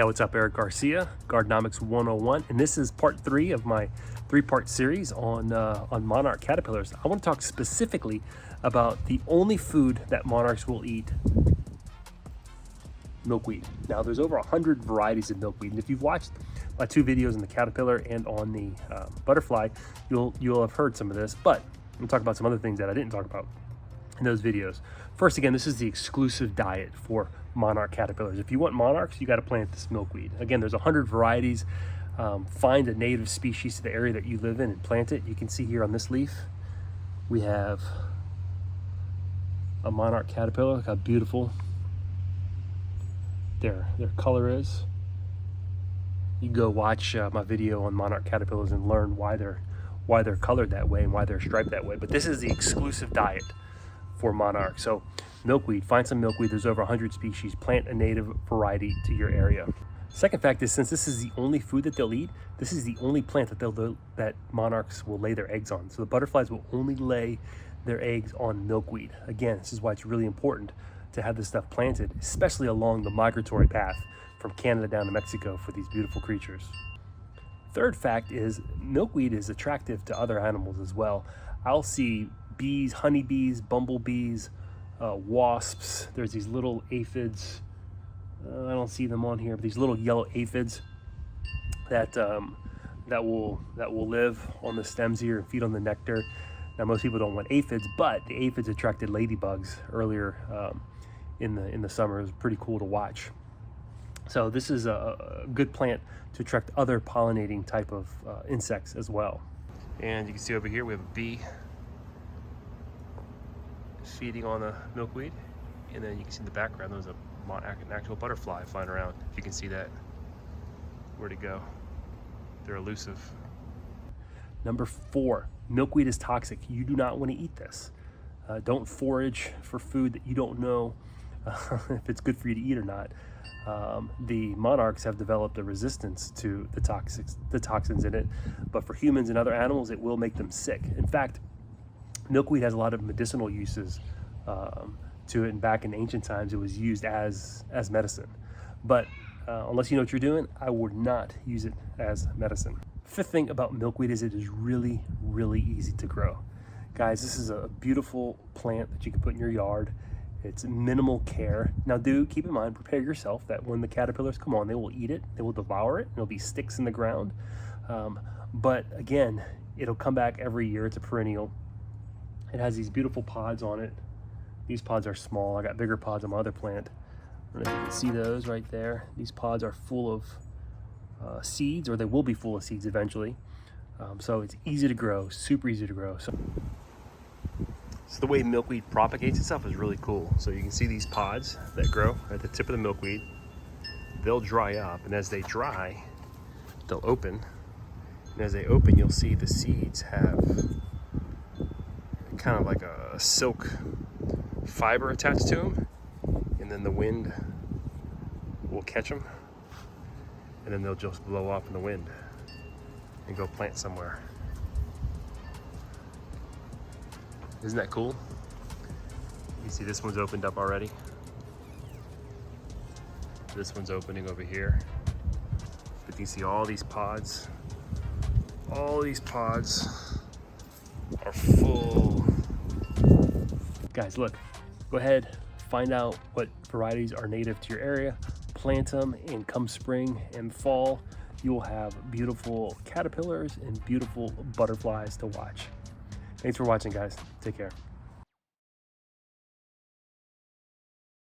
What's up? Erik Garcia, Gardenomics 101, and this is part 3 of my 3-part series on monarch caterpillars. I want to talk specifically about the only food that monarchs will eat: milkweed. Now, there's over 100 varieties of milkweed, and if you've watched my 2 videos on the caterpillar and on the butterfly, you'll have heard some of this, but I'm going to talk about some other things that I didn't talk about in those videos. First, again, this is the exclusive diet for monarch caterpillars. If you want monarchs, you got to plant this milkweed. Again, there's 100 varieties. Find a native species to the area that you live in and plant it. You can see here on this leaf, we have a monarch caterpillar. Look how beautiful their color is. You can go watch my video on monarch caterpillars and learn why they're colored that way and why they're striped that way. But this is the exclusive diet for monarchs. So milkweed, find some milkweed. There's over 100 species. Plant a native variety to your area. Second fact is, since this is the only food that they'll eat, this is the only plant that monarchs will lay their eggs on. So the butterflies will only lay their eggs on milkweed. Again, this is why it's really important to have this stuff planted, especially along the migratory path from Canada down to Mexico for these beautiful creatures. Third fact is, milkweed is attractive to other animals as well. I'll see bees, honeybees, bumblebees, wasps. There's these little aphids. I don't see them on here, but these little yellow aphids that will live on the stems here and feed on the nectar. Now, most people don't want aphids, but the aphids attracted ladybugs earlier in the summer. It was pretty cool to watch. So this is a good plant to attract other pollinating type of insects as well. And you can see over here we have a bee feeding on a milkweed, and then you can see in the background there's an actual butterfly flying around. If you can see that. Where'd it go? They're elusive. Number 4, milkweed is toxic. You do not want to eat this. Don't forage for food that you don't know if it's good for you to eat or not. The monarchs have developed a resistance to the toxins in it, but for humans and other animals, it will make them sick. In fact, milkweed has a lot of medicinal uses to it, and back in ancient times, it was used as medicine. But unless you know what you're doing, I would not use it as medicine. Fifth thing about milkweed is it is really, really easy to grow. Guys, this is a beautiful plant that you can put in your yard. It's minimal care. Now, do keep in mind, prepare yourself that when the caterpillars come on, they will eat it, they will devour it, and there'll be sticks in the ground. But again, it'll come back every year. It's a perennial. It has these beautiful pods on it. These pods are small. I got bigger pods on my other plant. I don't know if you can see those right there. These pods are full of seeds, or they will be full of seeds eventually. So it's easy to grow, super easy to grow. So the way milkweed propagates itself is really cool. So you can see these pods that grow at the tip of the milkweed. They'll dry up, and as they dry, they'll open. And as they open, you'll see the seeds have kind of like a silk fiber attached to them, and then the wind will catch them, and then they'll just blow off in the wind and go plant somewhere. Isn't that cool? You see this one's opened up already. This one's opening over here. But you see all these pods. All these pods are full. Guys, look, go ahead, find out what varieties are native to your area, plant them, and come spring and fall, you will have beautiful caterpillars and beautiful butterflies to watch. Thanks for watching, guys. Take care.